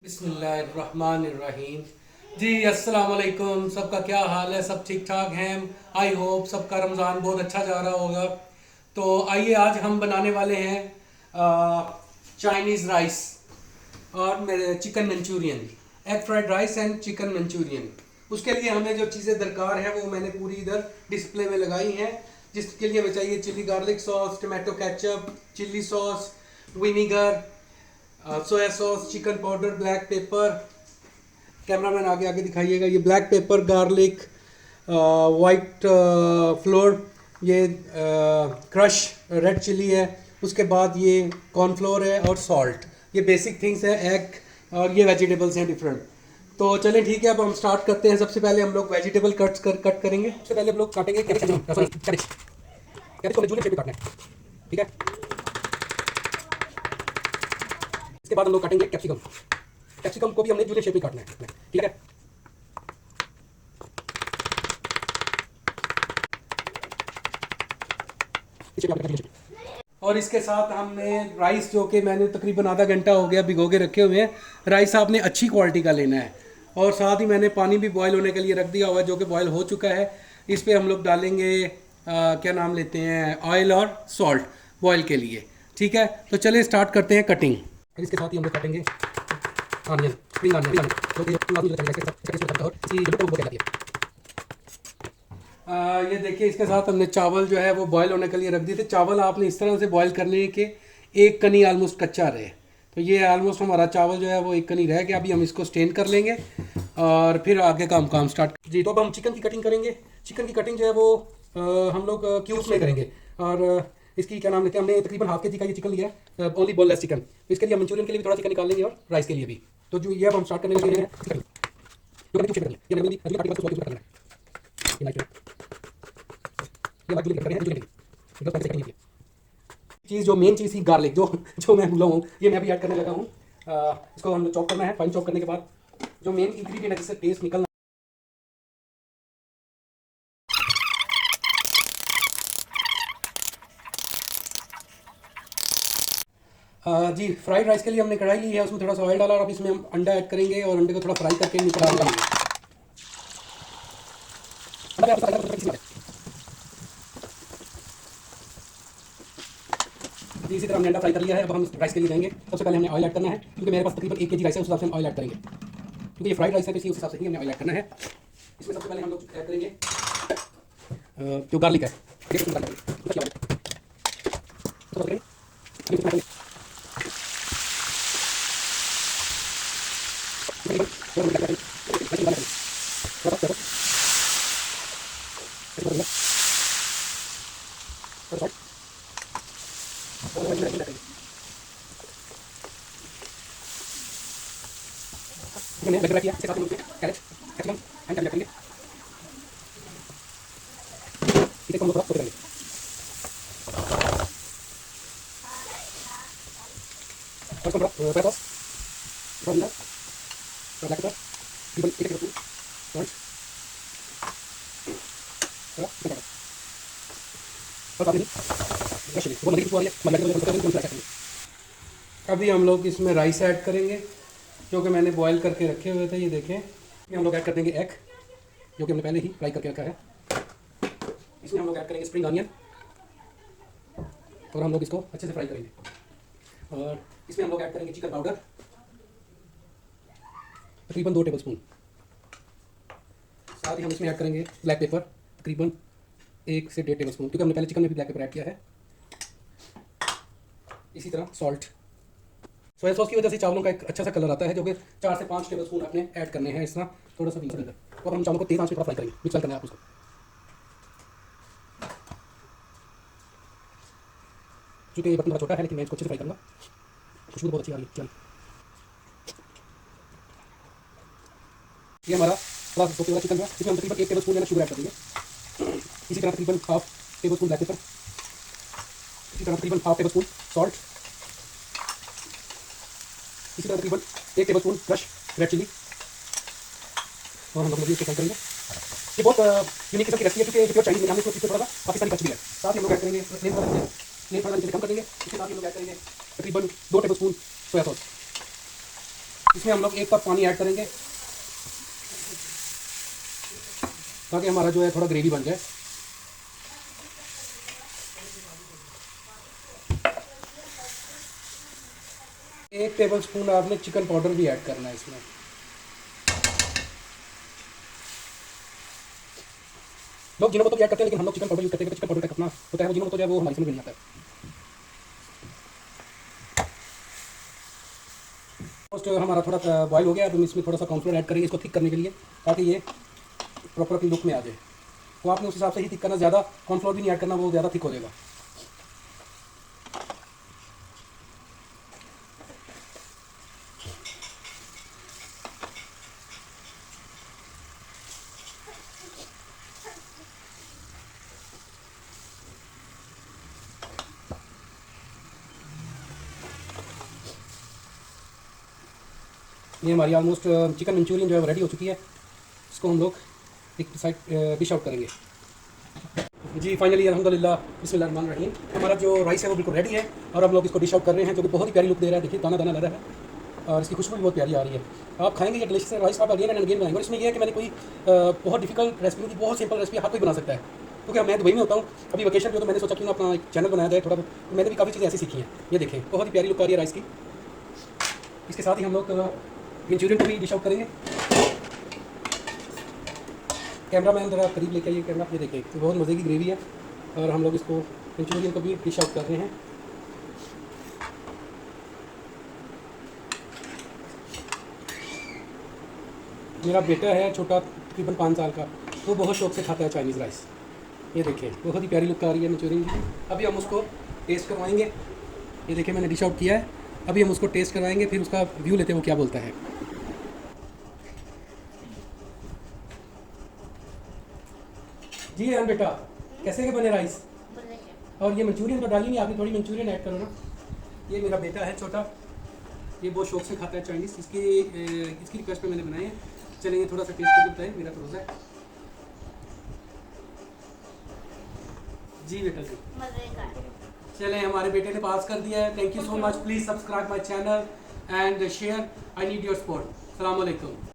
बिस्मिल्लाहिर्रहमानिर्रहीम। जी अस्सलाम वालेकुम, सबका क्या हाल है? सब ठीक ठाक हैं? आई होप सबका रमज़ान बहुत अच्छा जा रहा होगा। तो आइए आज हम बनाने वाले हैं चाइनीज़ राइस और मेरे chicken Manchurian, egg fried rice and chicken Manchurian. उसके लिए हमें जो चीज़ें दरकार हैं वो मैंने पूरी इधर डिस्प्ले में लगाई हैं। जिसके लिए हमें चाहिए chilli garlic sauce, tomato ketchup, chilli sauce, vinegar, soya sauce, chicken powder, black pepper. Cameraman आगे आगे दिखाइएगा। ये black pepper, garlic, white flour, ये क्रश रेड चिली है। उसके बाद ये कॉर्नफ्लोर है और सॉल्ट। ये बेसिक थिंग्स है। एग और ये वेजिटेबल्स हैं डिफरेंट। तो चलें ठीक है, अब हम स्टार्ट करते हैं। सबसे पहले हम लोग वेजिटेबल कट करेंगे। सबसे पहले हम लोग काटेंगे कैबेज। Sorry, cabbage. कैबेज को जूलियन शेप में काटना है, ठीक है। इसके बाद हम लोग काटेंगे कैप्सिकम। कैप्सिकम को भी हमने जूलियन शेप में काटना है, ठीक है। और इसके साथ हमने राइस, जो कि मैंने तकरीबन आधा घंटा हो गया भिगो के रखे हुए हैं। राइस आपने अच्छी क्वालिटी का लेना है। और साथ ही मैंने पानी भी बॉयल होने के लिए रख दिया हुआ है, जो कि बॉयल हो चुका है। इस पर हम लोग डालेंगे क्या नाम लेते हैं, ऑयल और सॉल्ट बॉयल के लिए, ठीक है। तो चलिए स्टार्ट करते हैं कटिंग। और इसके साथ ही हम लोग काटेंगे ऑनियन, स्प्रिंग ऑनियन, ये देखिए, इसके साथ हमने चावल जो है वो बॉयल होने के लिए रख दिए थे। चावल आपने इस तरह से बॉयल करने कि एक कनी आलमोस्ट कच्चा रहे। तो ये आलमोस्ट हमारा चावल जो है वो एक कनी रह गया। अभी हम इसको स्टेन कर लेंगे और फिर आगे का हम काम स्टार्ट जी। तो अब हम चिकन की कटिंग करेंगे। चिकन की कटिंग जो है वो हम लोग क्यूब्स में करेंगे। और इसकी क्या नाम लेते हैं, हमने तकरीबन हाफ के जी का ये चिकन लिया है, ओनली बोनलेस चिकन। तो इसके लिए हम मंचूरियन के लिए भी थोड़ा चिकन निकाल लेंगे और राइस के लिए भी। तो जो ये अब हम स्टार्ट करने लगे हैं। चीज़ जो मेन चीज़ थी, गार्लिक, जो जो मैं भूला हूँ, ये मैं भी ऐड करने लगा हूँ। इसको हम चॉप करना है। फाइन चॉप करने के बाद जो मेन इंग्रेडिएंट है जिससे टेस्ट निकलना, जी फ्राइड राइस के लिए हमने कढ़ाई ली है, उसमें थोड़ा सा ऑयल डाला और अब इसमें हम अंडा ऐड करेंगे और अंडे को थोड़ा फ्राई करके निकाल देंगे। इसी तरह हमने अंडा फ्राई कर लिया है। अब हम राइस के लिए जाएंगे। सबसे पहले हमने ऑयल ऐड करना है, क्योंकि मेरे पास तकरीबन 1 kg राइस है, उस हिसाब से हम ऑयल ऐड करेंगे। क्योंकि ये फ्राइड राइस है तो इसी हिसाब से ही हमने ऑयल ऐड करना है। इसमें सबसे पहले हम लोग ऐड करेंगे जो गार्लिक है। मैंने लग रहा किया, इसके साथ हम लोग कैरेट, कैप्सिकम एंड करेंगे। इसे हम लोग थोड़ा सोते करेंगे। और थोड़ा सोया सॉस, थोड़ा विनेगर, थोड़ा ब्लैक पेपर, तकरीबन 1 टेबलस्पून सॉल्ट, थोड़ा चिकन पाउडर और साथ में रश वो नदी खुशबू आ रही है, मलाई करेंगे। अभी हम लोग इसमें राइस ऐड करेंगे, जो कि मैंने बॉयल करके रखे हुए थे। ये देखें, ये हम लोग ऐड कर देंगे एग, जो कि हमने पहले ही फ्राई करके रखा है। इसमें हम लोग ऐड करेंगे स्प्रिंग ऑनियन और हम लोग इसको अच्छे से फ्राई करेंगे। और इसमें हम लोग ऐड करेंगे चिकन पाउडर, तकरीबन 2 टेबलस्पून। साथ ही हम इसमें ऐड करेंगे ब्लैक पेपर, तकरीबन 1 से 1.5 टेबलस्पून, क्योंकि हमने पहले चिकन में भी ब्लैक पेपर ऐड किया है। इसी तरह सॉल्ट। सोया सॉस की वजह से चावलों का एक अच्छा सा कलर आता है, जो कि 4 से 5 टेबलस्पून अपने ऐड करने हैं। इस तरह थोड़ा सा विनेगर। तो हम चावलों को तेज आंच पे थोड़ा फ्राई करेंगे, मिक्स करना है आप उसको। क्योंकि ये बर्तन थोड़ा छोटा है, लेकिन मैं इसको अच्छे से फ्राई करूँगा। खुशबू बहुत अच्छी आ रही है। चलिए, ये हमारा थोड़ा सोते हुआ चिकन है। इसमें हम तकरीबन 1 टेबलस्पून शुगर ऐड कर देंगे। इसी तरह तकरीबन हाफ टेबलस्पून ब्लैक पेपर, इसी तरह तकरीबन हाफ टेबलस्पून सॉल्ट, इसी तरह तकरीबन 1 टेबलस्पून क्रश रेड चिली। और हम लोग इसको फ्राई करेंगे। ये बहुत यूनिक किस्म की रेसिपी है, क्योंकि प्योर चाइनीज में हमने इसको थोड़ा सा पाकिस्तानी टच भी है। साथ ही हम लोग ऐड करेंगे फ्लेम थोड़ा नीचे कम कर देंगे। इसके साथ हम लोग ऐड करेंगे तकरीबन 2 टेबलस्पून सोया सॉस। इसमें हम लोग 1 कप पानी ऐड करेंगे ताकि हमारा जो है थोड़ा ग्रेवी बन जाए। एक टेबल स्पून आपने चिकन पाउडर भी ऐड करना है इसमें। लोग जिनको तो ऐड करते हैं, लेकिन हम लोग चिकन पाउडर यूज करते हैं। चिकन पाउडर का अपना होता है, वो जिनको तो जो है वो हमारी समझ में नहीं आता है। हमारा थोड़ा बॉयल हो गया, तो हम इसमें थोड़ा सा कॉर्नफ्लोर ऐड करेंगे इसको थिक करने के लिए, ताकि ये प्रॉपर अपनी लुक में आ जाए। तो आपने उस हिसाब से ही थिक करना, ज़्यादा कॉर्नफ्लोर भी नहीं ऐड करना, वो ज़्यादा थिक हो जाएगा। ये हमारी ऑलमोस्ट चिकन मंचूरियन जो है रेडी हो चुकी है। इसको हम लोग एक साइड डिश आउट करेंगे। जी फाइनली अल्हम्दुलिल्लाह बिस्मिल्लाहिर्रहमानिर्रहीम, हमारा जो राइस है वो बिल्कुल रेडी है और हम लोग इसको डिश आउट कर रहे हैं, जो कि बहुत ही प्यारी लुक दे रहा है। देखिए दाना दाना लग रहा है और इसकी खुशबू भी बहुत प्यारी आ रही है। आप खाएंगे ये डिलीशियस राइस, आप अगेन एंड अगेन बनाएंगे। और इसमें ये है कि मैंने कोई बहुत डिफिकल्ट रेसिपी नहीं, बहुत सिंपल रेसिपी हर कोई बना सकता है, क्योंकि मैं दुबई में होता हूँ अभी वेकेशन पे, तो मैंने सोचा क्यों ना अपना एक चैनल बनाया जाए थोड़ा। तो मैंने भी काफ़ी चीज़ें ऐसी सीखी हैं। ये देखें बहुत ही प्यारी लुक आ रही है राइस की। इसके साथ ही हम लोग मंचूरियन को भी डिश आउट करेंगे। कैमरा मैन ज़रा करीब लेके आइए कैमरा। ये देखें तो बहुत मज़े की ग्रेवी है और हम लोग इसको मंचूरियन को भी डिश आउट कर रहे हैं। मेरा बेटा है छोटा, तकरीबन 5 साल का, वो बहुत शौक से खाता है चाइनीज़ राइस। ये देखें बहुत ही प्यारी लुक आ रही है मंचूरियन की। अभी हम उसको टेस्ट करवाएंगे। ये देखें मैंने डिश आउट किया है, अभी हम उसको टेस्ट करवाएंगे, फिर उसका व्यू लेते हैं वो क्या बोलता है। जी हाँ बेटा, कैसे के बने राइस? और ये मंचूरियन तो डाली नहीं आपने, थोड़ी मंचूरियन ऐड करो ना। ये मेरा बेटा है छोटा, ये बहुत शौक से खाता है चाइनीज़। इसकी रिक्वेस्ट पे मैंने बनाए हैं। चलिए थोड़ा सा टेस्ट करके बताएं, मेरा तो रोज़ा है। जी बेटा जी चलें, हमारे बेटे ने पास कर दिया है। Thank you so much. Please subscribe my channel and share. I need your support. अस्सलाम वालेकुम।